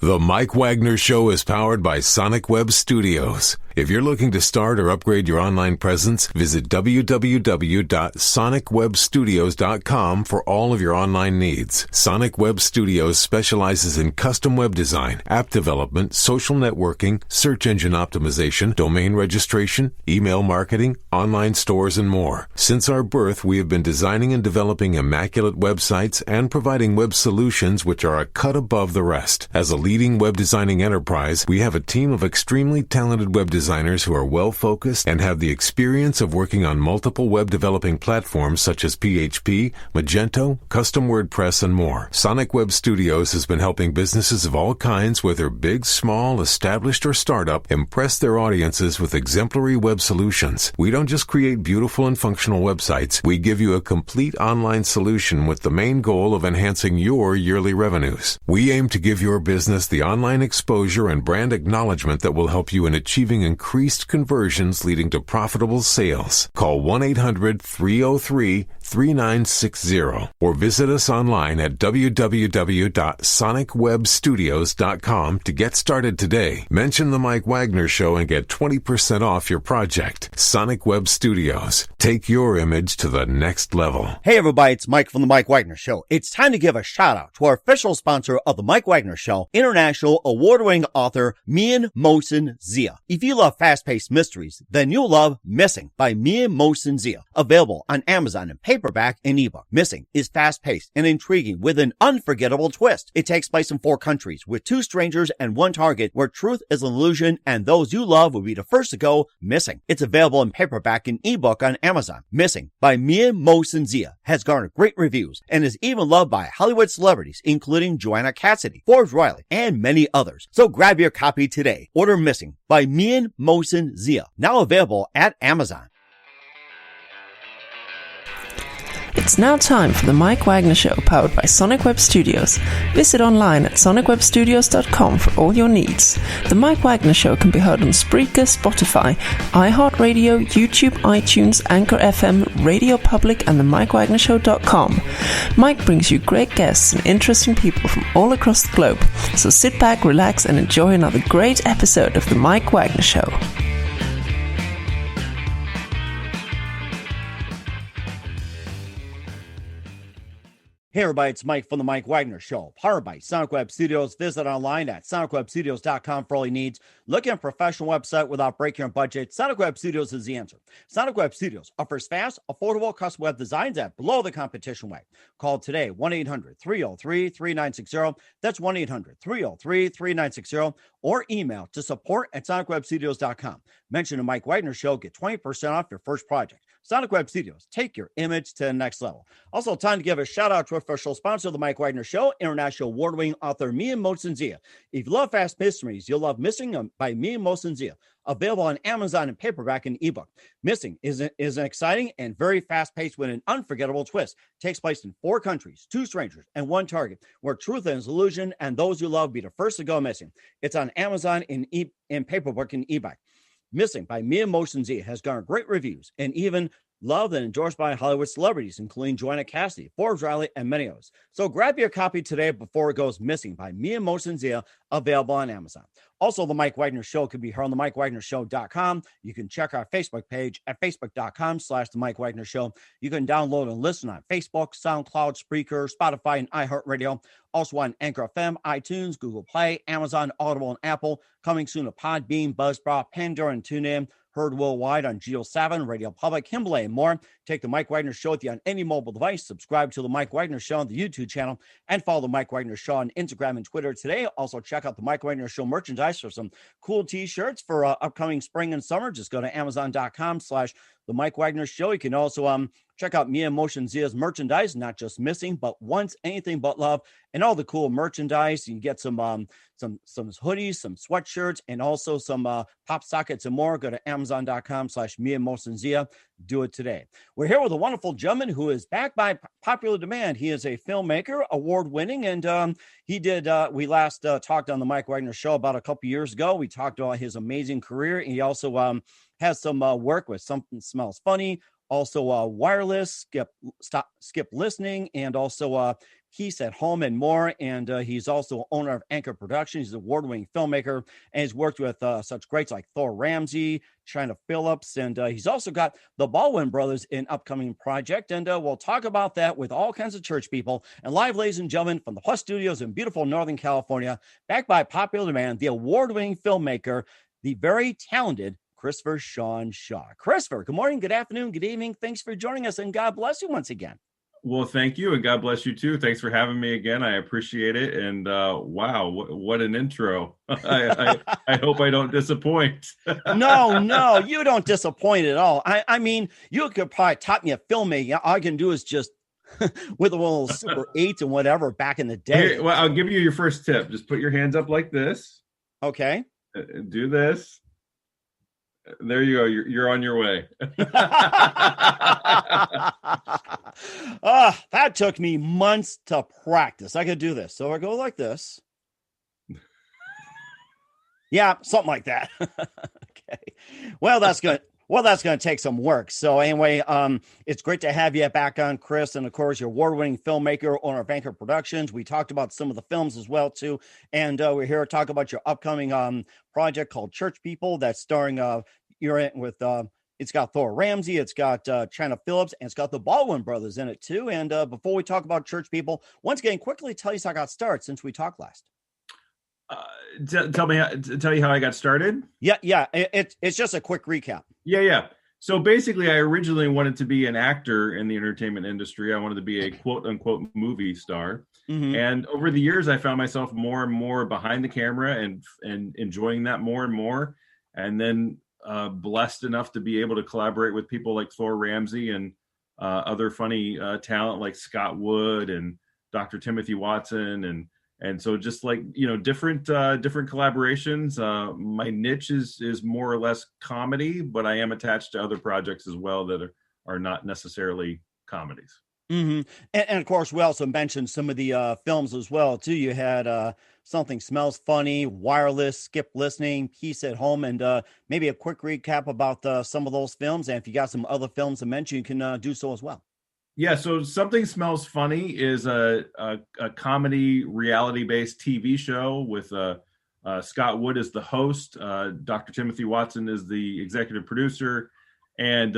The Mike Wagner Show is powered by Sonic Web Studios. If you're looking to start or upgrade your online presence, visit www.sonicwebstudios.com for all of your online needs. Sonic Web Studios specializes in custom web design, app development, social networking, search engine optimization, domain registration, email marketing, online stores, and more. Since our birth, we have been designing and developing immaculate websites and providing web solutions which are a cut above the rest. As a leading web designing enterprise, we have a team of extremely talented web designers who are well-focused and have the experience of working on multiple web developing platforms such as PHP, Magento, Custom WordPress, and more. Sonic Web Studios has been helping businesses of all kinds, whether big, small, established, or startup, impress their audiences with exemplary web solutions. We don't just create beautiful and functional websites. We give you a complete online solution with the main goal of enhancing your yearly revenues. We aim to give your business the online exposure and brand acknowledgement that will help you in achieving increased conversions leading to profitable sales. Call 1-800-303-3960 or visit us online at www.sonicwebstudios.com to get started today. Mention The Mike Wagner Show and get 20% off your project. Sonic Web Studios. Take your image to the next level. Hey everybody, it's Mike from The Mike Wagner Show. It's time to give a shout out to our official sponsor of The Mike Wagner Show, international award-winning author Mian Mosen Zia. If you love fast-paced mysteries, then you'll love Missing by Mian Mosen Zia. Available on Amazon in paperback and ebook. Missing is fast-paced and intriguing with an unforgettable twist. It takes place in 4 countries with 2 strangers and 1 target where truth is an illusion and those you love will be the first to go missing. It's available in paperback and ebook on Amazon. Missing by Mian Mosen Zia has garnered great reviews and is even loved by Hollywood celebrities including Joanna Cassidy, Forbes Riley, and many others. So grab your copy today. Order Missing by Mian Mosen Zia, now available at Amazon. It's now time for the Mike Wagner Show, powered by Sonic Web Studios. Visit online at sonicwebstudios.com for all your needs. The Mike Wagner Show can be heard on Spreaker, Spotify, iHeartradio, YouTube, iTunes, Anchor FM, Radio Public, and themikewagnershow.com. Mike brings you great guests and interesting people from all across the globe. So sit back, relax, and enjoy another great episode of the Mike Wagner Show. Hey everybody, it's Mike from The Mike Wagner Show, powered by Sonic Web Studios. Visit online at sonicwebstudios.com for all your needs. Looking at a professional website without breaking your budget? Sonic Web Studios is the answer. Sonic Web Studios offers fast, affordable custom web designs at below the competition rate. Call today, 1-800-303-3960. That's 1-800-303-3960. Or email to support@sonicwebstudios.com. Mention The Mike Wagner Show, get 20% off your first project. Sonic Web Studios, take your image to the next level. Also, time to give a shout out to our official sponsor of The Mike Wagner Show, international award-winning author Mian Mosen Zia. If you love fast mysteries, you'll love Missing by Mian Mosen Zia. Available on Amazon in paperback and ebook. Missing is an exciting and very fast-paced with an unforgettable twist. Takes place in 4 countries, 2 strangers, and 1 target, where truth is illusion and those you love be the first to go missing. It's on Amazon in paperback and ebook. Missing by Mian Mosen Zia has garnered great reviews and even loved and endorsed by Hollywood celebrities, including Joanna Cassidy, Forbes Riley, and many others. So grab your copy today before it goes missing by Mian Mosen Zia, available on Amazon. Also, The Mike Wagner Show can be heard on themikewagnershow.com. You can check our Facebook page at facebook.com/The Mike Wagner Show. You can download and listen on Facebook, SoundCloud, Spreaker, Spotify, and iHeartRadio. Also on Anchor FM, iTunes, Google Play, Amazon, Audible, and Apple. Coming soon to Podbean, Buzzsprout, Pandora, and TuneIn. Heard worldwide on Geo7, Radio Public, Himalaya, and more. Take The Mike Wagner Show with you on any mobile device. Subscribe to The Mike Wagner Show on the YouTube channel and follow The Mike Wagner Show on Instagram and Twitter today. Also, check out The Mike Wagner Show merchandise for some cool t-shirts for upcoming spring and summer. Just go to amazon.com/The Mike Wagner Show. You can also check out Mian Mosen Zia's merchandise, not just Missing, but Once, Anything But Love, and all the cool merchandise. You can get some hoodies, some sweatshirts, and also some pop sockets and more. Go to amazon.com/Mian Mosen Zia. Do it today. We're here with a wonderful gentleman who is back by popular demand. He is a filmmaker, award-winning, and we last talked on the Mike Wagner Show about a couple years ago. We talked about his amazing career. He also has some work with Something Smells Funny, also wireless, skip listening, and also He's at Home and more. And he's also owner of Anchor Productions. He's an award-winning filmmaker, and he's worked with such greats like Thorramsey, Chynnaphillips, and he's also got the Baldwin brothers in upcoming project. And we'll talk about that with all kinds of church people. And live, ladies and gentlemen, from the Plus Studios in beautiful Northern California, backed by popular demand, the award-winning filmmaker, the very talented Christopher Shawn Shaw. Christopher, good morning, good afternoon, good evening. Thanks for joining us, and God bless you once again. Well, thank you, and God bless you too. Thanks for having me again. I appreciate it. And wow, what an intro. I hope I don't disappoint. No, you don't disappoint at all. I mean, you could probably taught me a filmmaking. All I can do is just with a little Super 8 and whatever back in the day. Well, I'll give you your first tip. Just put your hands up like this. Okay. Do this. There you go. You're on your way. That took me months to practice. I could do this. So I go like this. Yeah, something like that. Okay. Well, that's good. Well, that's going to take some work. So anyway, it's great to have you back on, Chris. And of course, you're award-winning filmmaker, owner of Anchor Productions. We talked about some of the films as well, too. And we're here to talk about your upcoming project called Church People that's starring, you're in with, it's got Thorramsey, it's got Chynnaphillips, and it's got the Baldwin brothers in it, too. And before we talk about Church People, once again, quickly tell you how I got started since we talked last. Tell you how I got started. Yeah. It's just a quick recap. Yeah. So basically, I originally wanted to be an actor in the entertainment industry. I wanted to be a quote unquote movie star. Mm-hmm. And over the years, I found myself more and more behind the camera and enjoying that more and more. And then blessed enough to be able to collaborate with people like Thorramsey and other funny talent like Scott Wood and Dr. Timothy Watson and so just like, different collaborations. My niche is more or less comedy, but I am attached to other projects as well that are not necessarily comedies. Mm-hmm. And of course, we also mentioned some of the films as well, too. You had Something Smells Funny, Wireless, Skip Listening, Peace at Home, and maybe a quick recap about some of those films. And if you got some other films to mention, you can do so as well. Yeah, so Something Smells Funny is a comedy reality-based TV show with Scott Wood as the host. Dr. Timothy Watson is the executive producer. And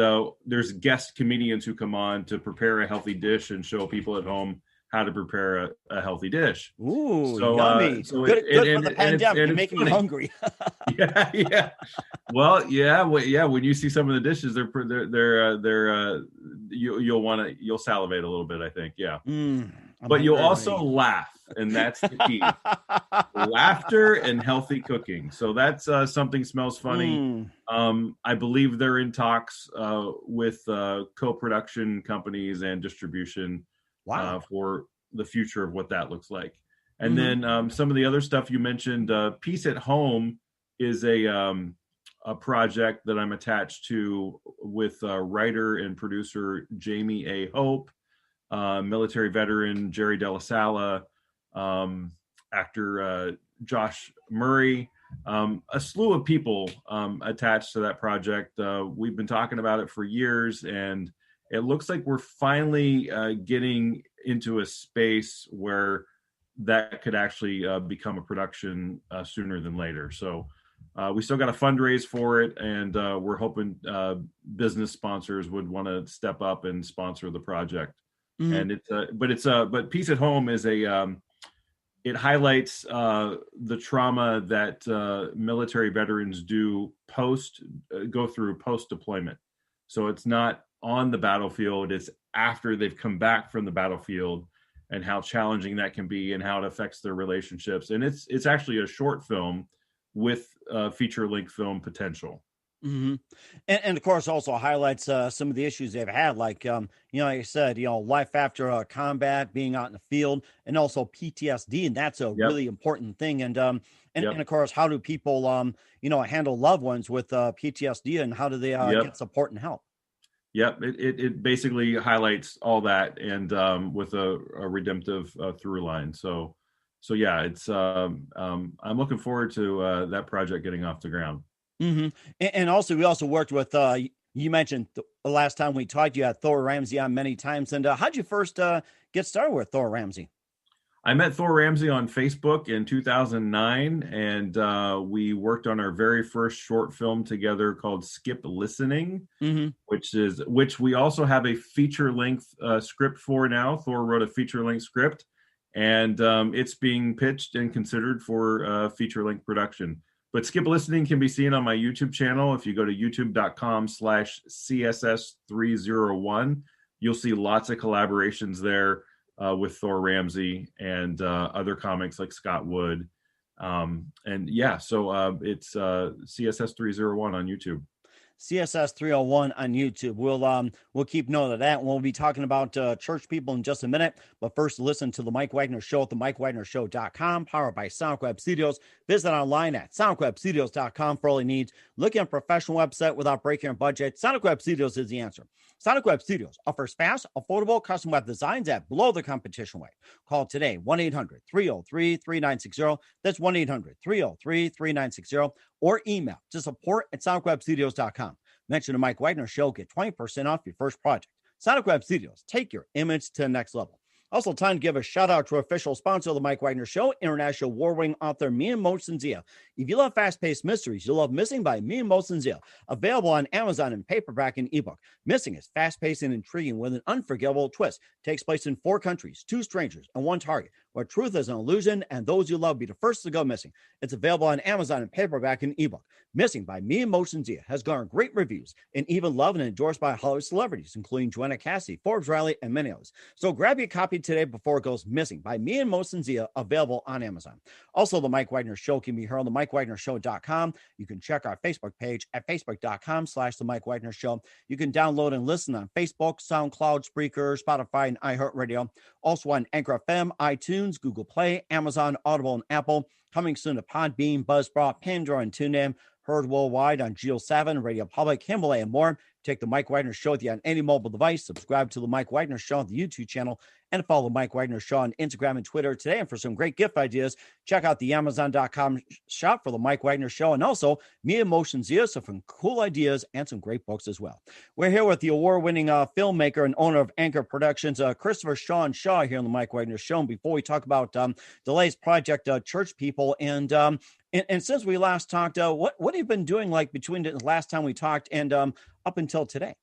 there's guest comedians who come on to prepare a healthy dish and show people at home how to prepare a healthy dish. Ooh, yummy. Good for the pandemic. You're making me hungry. Yeah. Well, yeah. When you see some of the dishes, you'll salivate a little bit, I think. Yeah. But you'll also laugh, and that's the key. Laughter and healthy cooking. So that's Something Smells Funny. I believe they're in talks with co-production companies and distribution. Wow. For the future of what that looks like. And then some of the other stuff you mentioned, Peace at Home is a project that I'm attached to with writer and producer Jamie A. Hope, military veteran Jerry De La Sala, actor Josh Murray, a slew of people attached to that project. We've been talking about it for years, and it looks like we're finally getting into a space where that could actually become a production sooner than later. So we still got to fundraise for it, and we're hoping business sponsors would want to step up and sponsor the project. And but Peace at Home is it highlights the trauma that military veterans go through post deployment. So it's not on the battlefield, it's after they've come back from the battlefield, and how challenging that can be and how it affects their relationships. And it's actually a short film with feature-length film potential. Mm-hmm. And of course also highlights some of the issues they've had, like like I said, life after combat, being out in the field, and also PTSD, and that's a really important thing. And of course, how do people handle loved ones with PTSD, and how do they get support and help? Yep, it basically highlights all that, and with a redemptive through line. So yeah, it's I'm looking forward to that project getting off the ground. Mm-hmm. And also, we also worked with you mentioned the last time we talked, you had Thorramsey on many times. And how'd you first get started with Thorramsey? I met Thor Ramsey on Facebook in 2009, and we worked on our very first short film together called Skip Listening, which we also have a feature-length script for now. Thor wrote a feature-length script, and it's being pitched and considered for feature-length production. But Skip Listening can be seen on my YouTube channel. If you go to youtube.com/CSS301, you'll see lots of collaborations there with Thor Ramsey and other comics like Scott Wood. It's CSS301 on YouTube. CSS 301 on YouTube. We'll keep note of that. We'll be talking about church people in just a minute. But first, listen to the Mike Wagner Show at themikewagnershow.com, powered by SonicWeb Studios. Visit online at sonicwebstudios.com for all your needs. Looking at a professional website without breaking your budget? SonicWeb Studios is the answer. SonicWeb Studios offers fast, affordable custom web designs that blow the competition away. Call today, 1-800-303-3960. That's 1-800-303-3960. Or email to support@sonicwebstudios.com. Mention the Mike Wagner Show, get 20% off your first project. Sonic Web Studios, take your image to the next level. Also, time to give a shout out to official sponsor of the Mike Wagner Show, international award-winning author Mia Mosensia. If you love fast-paced mysteries, you'll love Missing by Mia Mosensia. Available on Amazon in paperback and ebook. Missing is fast-paced and intriguing with an unforgettable twist. Takes place in 4 countries, 2 strangers, and 1 target, where truth is an illusion and those you love be the first to go missing. It's available on Amazon in paperback and ebook. Missing by Mia Mosensia has garnered great reviews and even loved and endorsed by Hollywood celebrities, including Joanna Cassidy, Forbes Riley, and many others. So grab your copy today before it goes missing by Mia Mosensia, available on Amazon. Also, the Mike Wagner Show can be heard on themikewagnershow.com. You can check our Facebook page at facebook.com/the Mike Wagner Show. You can download and listen on Facebook, SoundCloud, Spreaker, Spotify, and iHeartRadio. Also on Anchor FM, iTunes, Google Play, Amazon, Audible, and Apple. Coming soon to Podbean, Buzzsprout, Pandora, and TuneIn. Heard worldwide on Geo 7, Radio Public, Himalaya, and more. Take the Mike Wagner Show with you on any mobile device. Subscribe to the Mike Wagner Show on the YouTube channel, and follow Mike Wagner Show on Instagram and Twitter today. And for some great gift ideas, check out the Amazon.com shop for the Mike Wagner Show, and also Mia Mosensia, so some cool ideas and some great books as well. We're here with the award-winning filmmaker and owner of Anchor Productions, Christopher Shawn Shaw, here on the Mike Wagner Show. And before we talk about the latest project, Church People, and since we last talked, what have you been doing like between the last time we talked and up until today?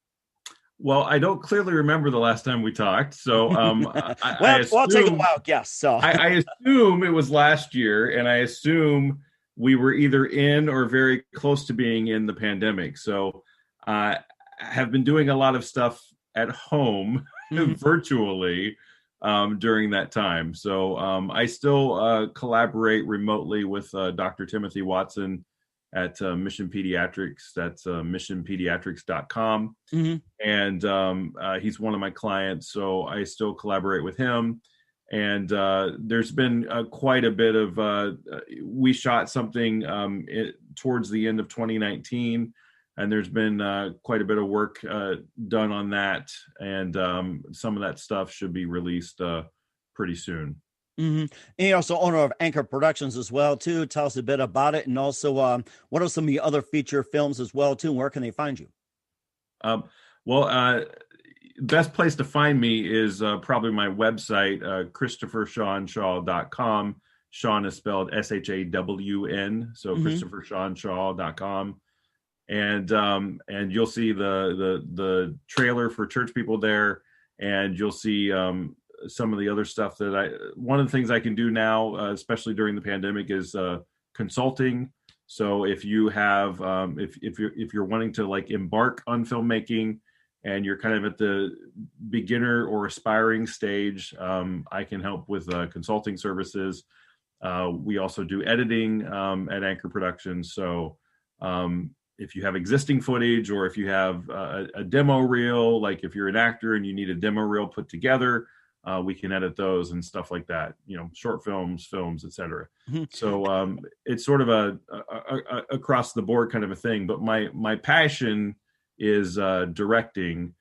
Well, I don't clearly remember the last time we talked, so I'll take a wild guess. So I assume it was last year, and I assume we were either in or very close to being in the pandemic. So I have been doing a lot of stuff at home virtually during that time. So I still collaborate remotely with Dr. Timothy Watson at Mission Pediatrics. That's missionpediatrics.com. And he's one of my clients, so I still collaborate with him. And there's been quite a bit of, we shot something towards the end of 2019, and there's been quite a bit of work done on that. And some of that stuff should be released pretty soon. And you're also owner of Anchor Productions as well, too. Tell us a bit about it. And also, what are some of the other feature films as well, too? And where can they find you? Best place to find me is probably my website, christophershawnshaw.com. Shawn is spelled SHAWN, so christophershawnshaw.com. And you'll see the trailer for Church People there, and you'll see some of the other stuff that one of the things I can do now, especially during the pandemic, is consulting. So if you have, if you're wanting to like embark on filmmaking and you're kind of at the beginner or aspiring stage, I can help with consulting services. We also do editing at Anchor Productions. So if you have existing footage, or if you have a demo reel, like if you're an actor and you need a demo reel put together, we can edit those and stuff like that, short films, etc. So it's sort of a across the board kind of a thing, but my passion is directing.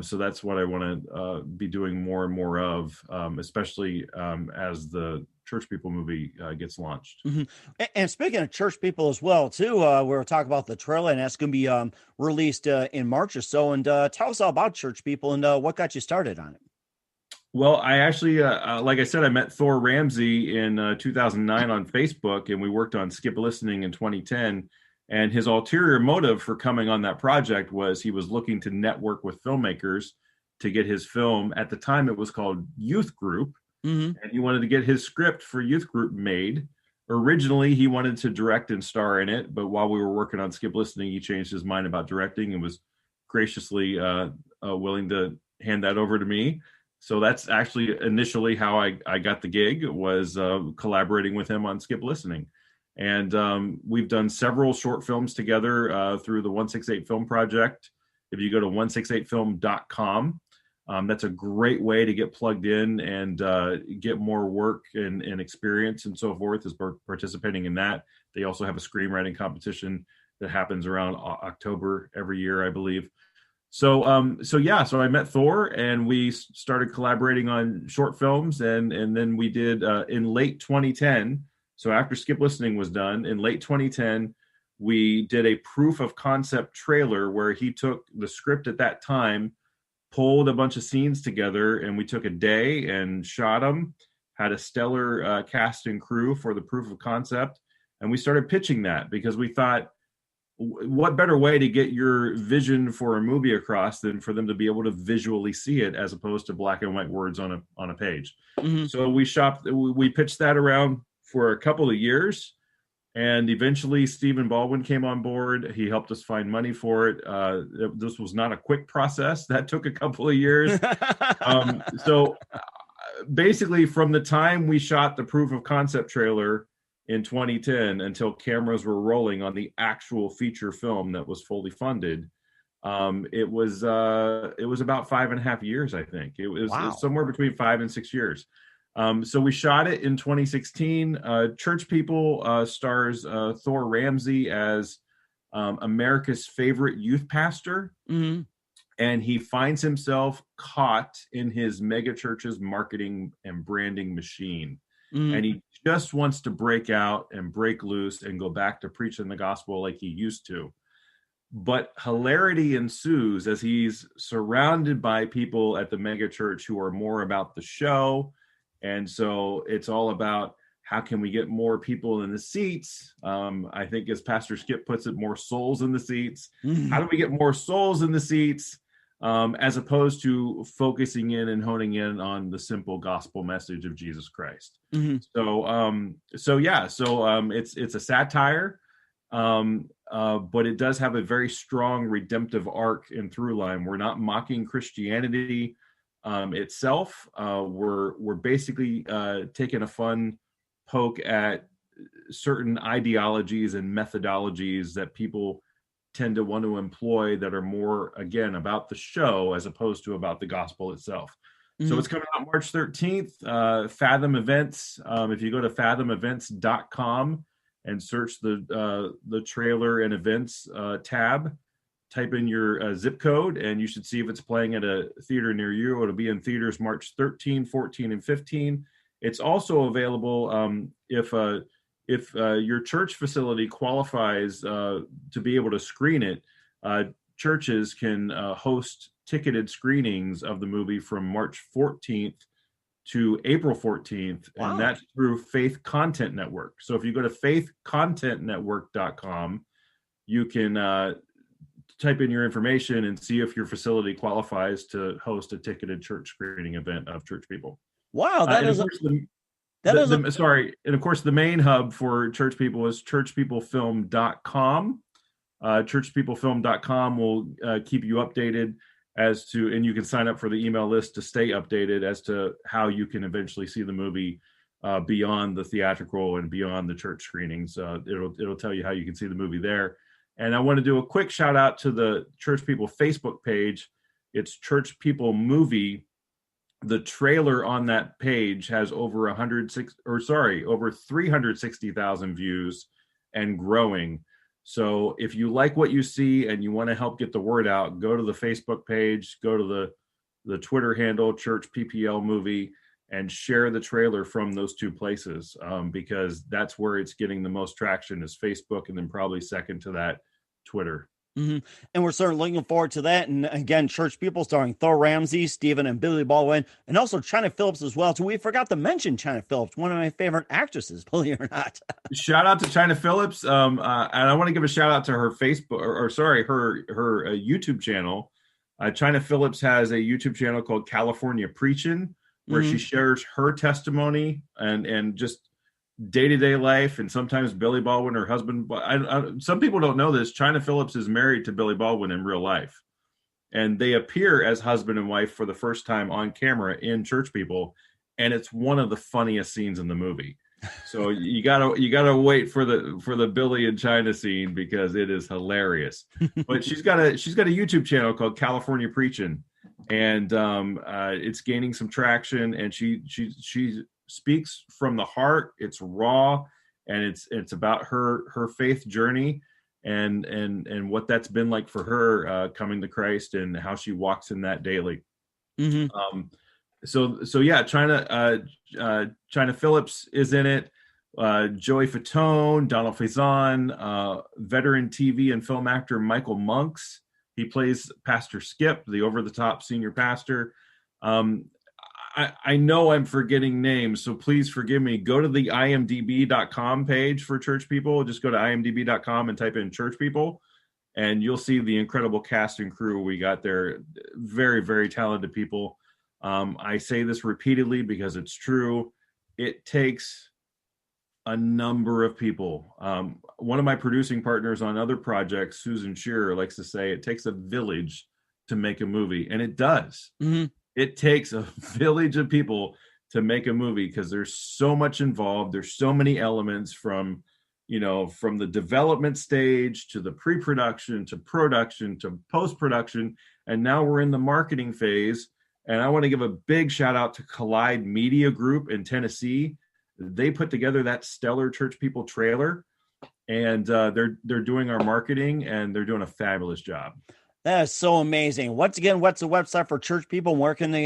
So that's what I want to be doing more and more of, especially as the Church People movie gets launched. And speaking of Church People as well, too, we're talking about the trailer, and that's going to be released in March or so. And tell us all about Church People and what got you started on it. Well, I actually, like I said, I met Thorramsey in 2009 on Facebook, and we worked on Skip Listening in 2010. And his ulterior motive for coming on that project was he was looking to network with filmmakers to get his film. At the time, it was called Youth Group, Mm-hmm. and he wanted to get his script for Youth Group made. Originally, he wanted to direct and star in it, but while we were working on Skip Listening, he changed his mind about directing and was graciously willing to hand that over to me. So that's actually initially how I got the gig, was collaborating with him on Skip Listening. And we've done several short films together through the 168 Film Project. If you go to 168film.com, that's a great way to get plugged in and get more work and experience and so forth, is participating in that. They also have a screenwriting competition that happens around October every year, I believe. So I met Thor, and we started collaborating on short films, and then we did in late 2010. So after Skip Listening was done, in late 2010, we did a proof of concept trailer where he took the script at that time, pulled a bunch of scenes together, and we took a day and shot them, had a stellar cast and crew for the proof of concept. And we started pitching that because we thought, what better way to get your vision for a movie across than for them to be able to visually see it as opposed to black and white words on a page. Mm-hmm. So we pitched that around for a couple of years, and eventually Stephenbaldwin came on board. He helped us find money for it. This was not a quick process. That took a couple of years. So basically, from the time we shot the proof of concept trailer in 2010 until cameras were rolling on the actual feature film that was fully funded, it was about 5.5 years, I think. It was somewhere between 5 and 6 years. So we shot it in 2016. Church People stars Thorramsey as America's favorite youth pastor. Mm-hmm. And he finds himself caught in his megachurch's marketing and branding machine. Mm-hmm. And he just wants to break out and break loose and go back to preaching the gospel like he used to. But hilarity ensues as he's surrounded by people at the megachurch who are more about the show. And so it's all about, how can we get more people in the seats? I think, as Pastor Skip puts it, more souls in the seats. Mm-hmm. How do we get more souls in the seats? As opposed to focusing in and honing in on the simple gospel message of Jesus Christ. Mm-hmm. It's a satire, but it does have a very strong redemptive arc and through line. We're not mocking Christianity itself. We're basically taking a fun poke at certain ideologies and methodologies that people tend to want to employ that are more, again, about the show as opposed to about the gospel itself. Mm-hmm. So it's coming out March 13th. Fathom Events. If you go to fathomevents.com and search the trailer and events tab, type in your zip code, and you should see if it's playing at a theater near you. It'll be in theaters March 13, 14, and 15. It's also available if your church facility qualifies to be able to screen it. Churches can host ticketed screenings of the movie from March 14th to April 14th, and that's through Faith Content Network. So if you go to faithcontentnetwork.com, you can type in your information and see if your facility qualifies to host a ticketed church screening event of Church People. Wow, and of course, the main hub for Church People is churchpeoplefilm.com. Churchpeoplefilm.com will keep you updated as to, and you can sign up for the email list to stay updated as to how you can eventually see the movie beyond the theatrical and beyond the church screenings. It'll tell you how you can see the movie there. And I want to do a quick shout out to the Church People Facebook page. It's Church People Movie. The trailer on that page has over 360,000 views and growing. So if you like what you see and you want to help get the word out, go to the Facebook page, go to the Twitter handle, Church PPL Movie, and share the trailer from those two places, because that's where it's getting the most traction, is Facebook, and then probably second to that, Twitter. Mm-hmm. And we're certainly looking forward to that. And again, Church People starring Thorramsey, Stephen and Billy Baldwin, and also Chynnaphillips as well. So we forgot to mention Chynnaphillips, one of my favorite actresses, believe it or not. Shout out to Chynnaphillips. And I want to give a shout out to her Facebook, her YouTube channel. Chynnaphillips has a YouTube channel called California Preachin', where she shares her testimony and just day-to-day life, and sometimes Billy Baldwin, her husband. Some people don't know this. Chynnaphillips is married to Billy Baldwin in real life, and they appear as husband and wife for the first time on camera in Church People, and it's one of the funniest scenes in the movie. So you gotta wait for the Billy and Chynna scene, because it is hilarious. But she's got a YouTube channel called California Preachin', and it's gaining some traction, and she speaks from the heart. It's raw, and it's about her faith journey and what that's been like for her coming to Christ, and how she walks in that daily. Mm-hmm. So yeah, Chynnaphillips is in it. Joey Fatone, Donald Faison, veteran TV and film actor Michael Monks. He plays Pastor Skip, the over-the-top senior pastor. I know I'm forgetting names, so please forgive me. Go to the imdb.com page for Church People. Just go to imdb.com and type in Church People, and you'll see the incredible cast and crew we got there. Very, very talented people. I say this repeatedly because it's true. It takes a number of people. One of my producing partners on other projects, Susan Shearer, likes to say it takes a village to make a movie, and it does. Mm-hmm. It takes a village of people to make a movie, because there's so much involved. There's so many elements from the development stage to the pre-production to production to post-production. And now we're in the marketing phase. And I want to give a big shout out to Collide Media Group in Tennessee. They put together that stellar Church People trailer, and they're doing our marketing, and they're doing a fabulous job. That is so amazing. Once again, what's the website for Church People? Where can they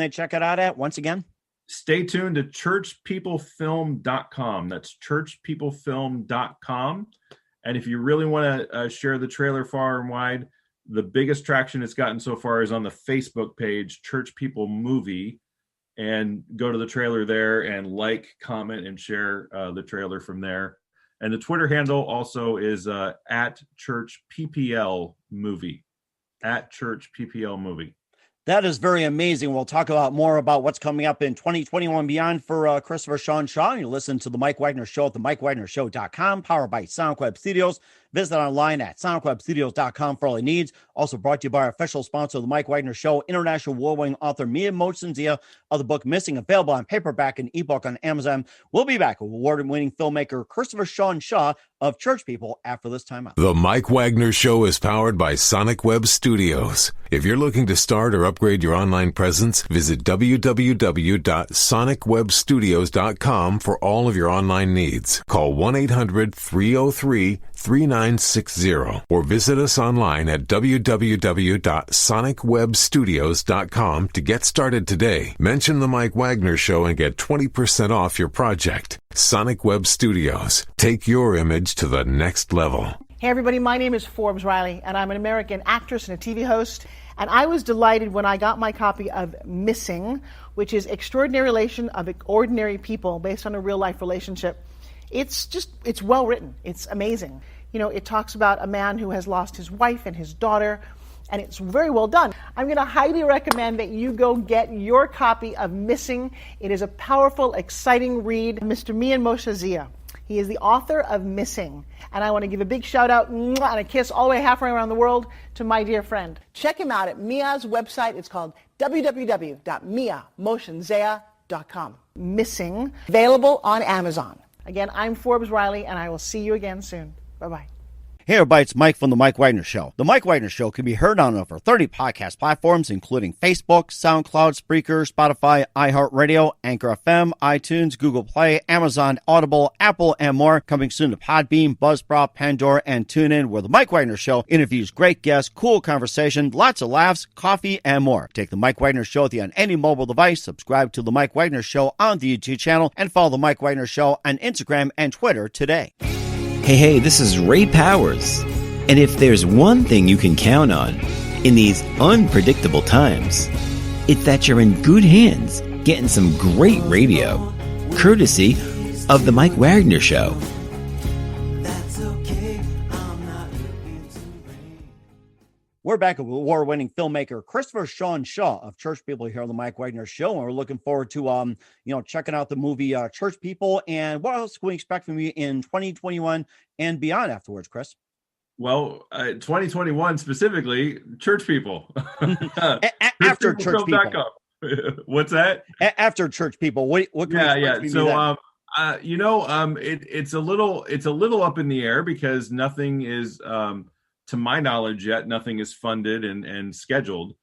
check it out at? Once again, stay tuned to churchpeoplefilm.com. That's churchpeoplefilm.com. And if you really want to share the trailer far and wide, the biggest traction it's gotten so far is on the Facebook page, Church People Movie, and go to the trailer there and like, comment, and share the trailer from there. And the Twitter handle also is at Church PPL Movie, at Church PPL Movie. That is very amazing. We'll talk more about what's coming up in 2021 and beyond for Christopher Shawn Shaw. You listen to The Mike Wagner Show at themikewagnershow.com, powered by Sonic Web Studios. Visit online at sonicwebstudios.com for all your needs. Also brought to you by our official sponsor, The Mike Wagner Show, international award-winning author Mia Mosensia of the book Missing, available on paperback and ebook on Amazon. We'll be back with award-winning filmmaker Christopher Shawn Shaw of Church People after this time out. The Mike Wagner Show is powered by Sonic Web Studios. If you're looking to start or upgrade your online presence, visit www.sonicwebstudios.com for all of your online needs. Call 1-800-303-3960 or visit us online at www.sonicwebstudios.com to get started today. Mention The Mike Wagner Show and get 20% off your project. Sonic Web Studios. Take your image to the next level. Hey everybody, my name is Forbes Riley, and I'm an American actress and a TV host. And I was delighted when I got my copy of Missing, which is Extraordinary Relation of Ordinary People based on a real life relationship. It's well written. It's amazing. It talks about a man who has lost his wife and his daughter, and it's very well done. I'm going to highly recommend that you go get your copy of Missing. It is a powerful, exciting read. Mr. Mian Moshe Zia. He is the author of Missing. And I want to give a big shout out and a kiss all the way halfway around the world to my dear friend. Check him out at Mia's website. It's called www.miamoshenzea.com. Missing, available on Amazon. Again, I'm Forbes Riley, and I will see you again soon. Bye-bye. Hey everybody, it's Mike from The Mike Wagner Show. The Mike Wagner Show can be heard on over 30 podcast platforms, including Facebook, SoundCloud, Spreaker, Spotify, iHeartRadio, Anchor FM, iTunes, Google Play, Amazon, Audible, Apple, and more. Coming soon to Podbean, Buzzsprout, Pandora, and TuneIn, where The Mike Wagner Show interviews great guests, cool conversation, lots of laughs, coffee, and more. Take The Mike Wagner Show with you on any mobile device. Subscribe to The Mike Wagner Show on the YouTube channel, and follow The Mike Wagner Show on Instagram and Twitter today. Hey, this is Ray Powers. And if there's one thing you can count on in these unpredictable times, it's that you're in good hands getting some great radio, courtesy of The Mike Wagner Show. We're back with award-winning filmmaker Christopher Shawn Shaw of Church People here on the Mike Wagner Show, and we're looking forward to checking out the movie Church People. And what else can we expect from you in 2021 and beyond afterwards, Chris? Well, 2021 specifically, Church People. After Church People. What's that? After Church People. What can we expect from you then? It's a little up in the air because nothing is, to my knowledge yet, nothing is funded and scheduled.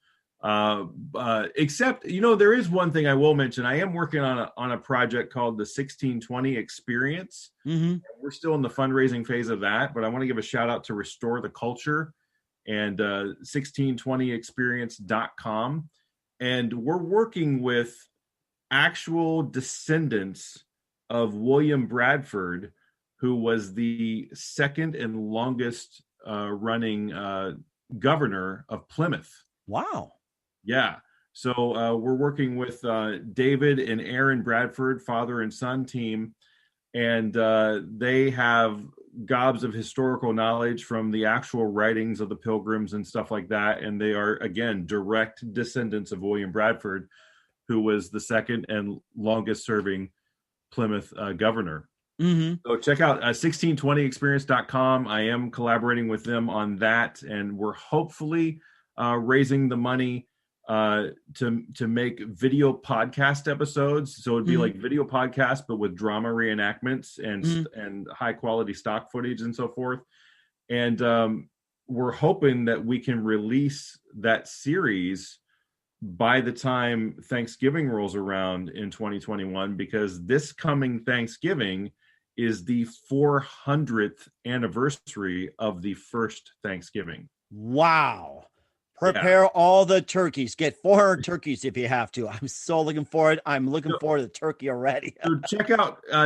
Except, there is one thing I will mention. I am working on a project called the 1620 Experience. Mm-hmm. We're still in the fundraising phase of that, but I want to give a shout out to Restore the Culture and 1620experience.com. And we're working with actual descendants of William Bradford, who was the second and longest running governor of Plymouth. Wow. Yeah. So we're working with David and Aaron Bradford, father and son team, and they have gobs of historical knowledge from the actual writings of the Pilgrims and stuff like that. And they are, again, direct descendants of William Bradford, who was the second and longest serving Plymouth governor. Mm-hmm. So check out 1620experience.com. I am collaborating with them on that, and we're hopefully raising the money to make video podcast episodes. So it'd be like video podcasts, but with drama reenactments and high quality stock footage and so forth. And we're hoping that we can release that series by the time Thanksgiving rolls around in 2021, because this coming Thanksgiving is the 400th anniversary of the first Thanksgiving. Wow. Prepare all the turkeys. Get 400 turkeys if you have to. I'm so looking forward. I'm looking forward to the turkey already. So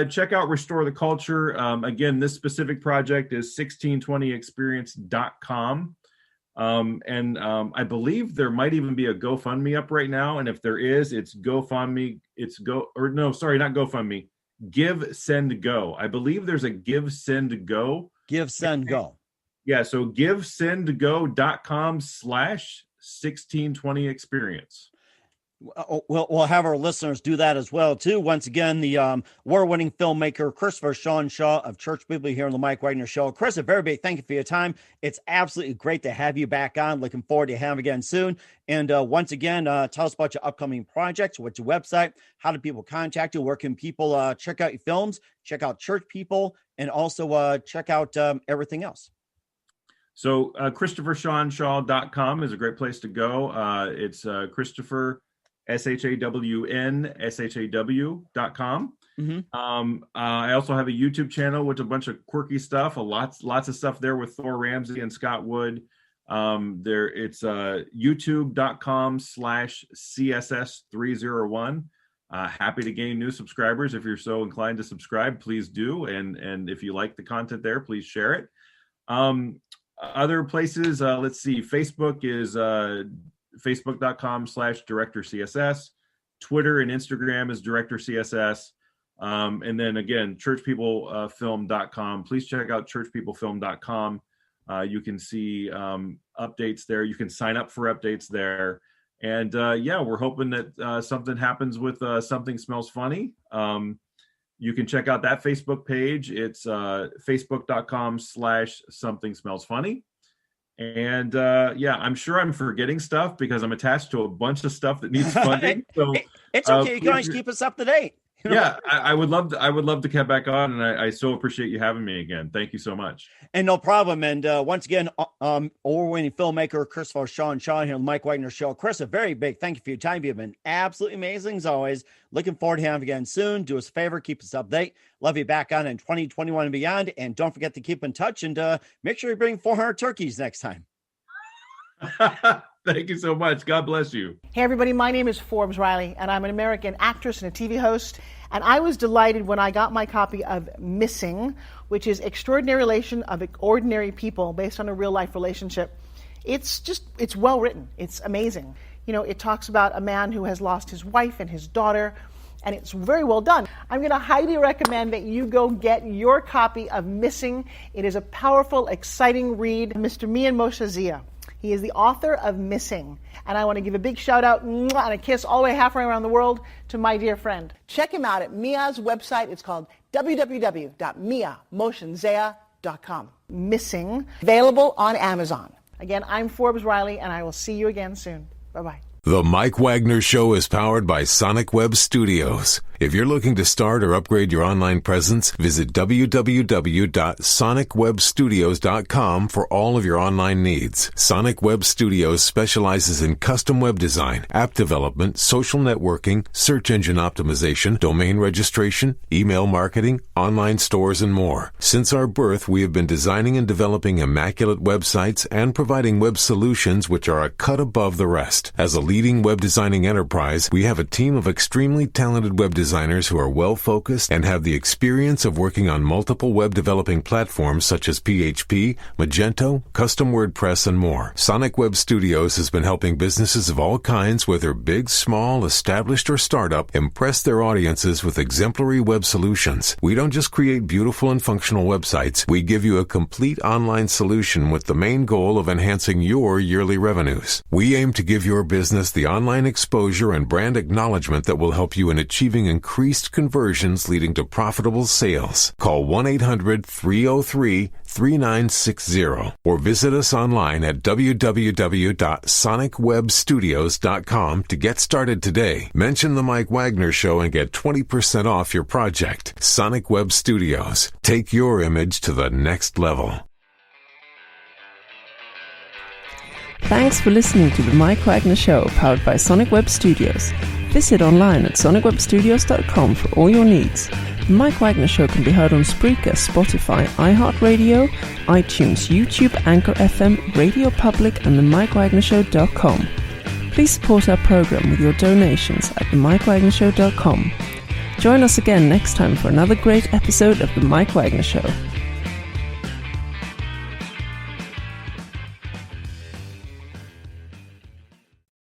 check out Restore the Culture. Again, this specific project is 1620experience.com. And I believe there might even be a GoFundMe up right now. And if there is, it's GoFundMe. Not GoFundMe. Give, Send, Go. I believe there's a Give, Send, Go. Give, Send, Go. Yeah, so givesendgo.com/1620experience. We'll have our listeners do that as well, too. Once again, the award-winning filmmaker Christopher Shawn Shaw of Church People here on the Mike Wagner Show. Chris, a very big thank you for your time. It's absolutely great to have you back on. Looking forward to having you again soon. And once again, tell us about your upcoming projects. What's your website? How do people contact you? Where can people check out your films, check out Church People, and also check out everything else? So christophershawnshaw.com is a great place to go. It's Christopher, SHAWNSHAW.com. Mm-hmm. I also have a YouTube channel with a bunch of quirky stuff, lots of stuff there with Thorramsey and Scott Wood. It's youtube.com/CSS301. Happy to gain new subscribers. If you're so inclined to subscribe, please do. And if you like the content there, please share it. Other places, let's see. Facebook is facebook.com/directorcss. Twitter and Instagram is directorcss. And then again, churchpeoplefilm.com. Please check out churchpeoplefilm.com. You can see updates there. You can sign up for updates there. And we're hoping that something happens with Something Smells Funny. You can check out that Facebook page. It's facebook.com/Something Smells Funny. And I'm sure I'm forgetting stuff because I'm attached to a bunch of stuff that needs funding. So it's okay. You can always keep us up to date. Yeah, I would love to get back on, and I so appreciate you having me again. Thank you so much. And no problem. And once again, award-winning filmmaker Christopher Shawn Shaw here on the Mike Wagner Show. Chris, a very big thank you for your time. You've been absolutely amazing as always. Looking forward to having you again soon. Do us a favor, keep us updated. Love you back on in 2021 and beyond. And don't forget to keep in touch and make sure you bring 400 turkeys next time. Thank you so much. God bless you. Hey, everybody. My name is Forbes Riley, and I'm an American actress and a TV host. And I was delighted when I got my copy of Missing, which is Extraordinary Relation of Ordinary People based on a real-life relationship. It's well written. It's amazing. You know, it talks about a man who has lost his wife and his daughter, and it's very well done. I'm going to highly recommend that you go get your copy of Missing. It is a powerful, exciting read. Mr. Mian Moshe Zia. He is the author of Missing. And I want to give a big shout out and a kiss all the way halfway around the world to my dear friend. Check him out at Mia's website. It's called www.miamoshenzeah.com. Missing, available on Amazon. Again, I'm Forbes Riley, and I will see you again soon. Bye-bye. The Mike Wagner Show is powered by Sonic Web Studios. If you're looking to start or upgrade your online presence, visit www.sonicwebstudios.com for all of your online needs. Sonic Web Studios specializes in custom web design, app development, social networking, search engine optimization, domain registration, email marketing, online stores, and more. Since our birth, we have been designing and developing immaculate websites and providing web solutions which are a cut above the rest. As a leading web designing enterprise, we have a team of extremely talented web designers who are well-focused and have the experience of working on multiple web developing platforms such as PHP, Magento, custom WordPress, and more. Sonic Web Studios has been helping businesses of all kinds, whether big, small, established, or startup, impress their audiences with exemplary web solutions. We don't just create beautiful and functional websites. We give you a complete online solution with the main goal of enhancing your yearly revenues. We aim to give your business the online exposure and brand acknowledgement that will help you in achieving increased conversions leading to profitable sales. Call 1-800-303-3960 or visit us online at www.sonicwebstudios.com to get started today. Mention The Mike Wagner Show and get 20% off your project. Sonic Web Studios. Take your image to the next level. Thanks for listening to The Mike Wagner Show, powered by Sonic Web Studios. Visit online at sonicwebstudios.com for all your needs. The Mike Wagner Show can be heard on Spreaker, Spotify, iHeartradio, iTunes, YouTube, Anchor FM, Radio Public, and themikewagnershow.com. Please support our program with your donations at themikewagnershow.com. Join us again next time for another great episode of The Mike Wagner Show.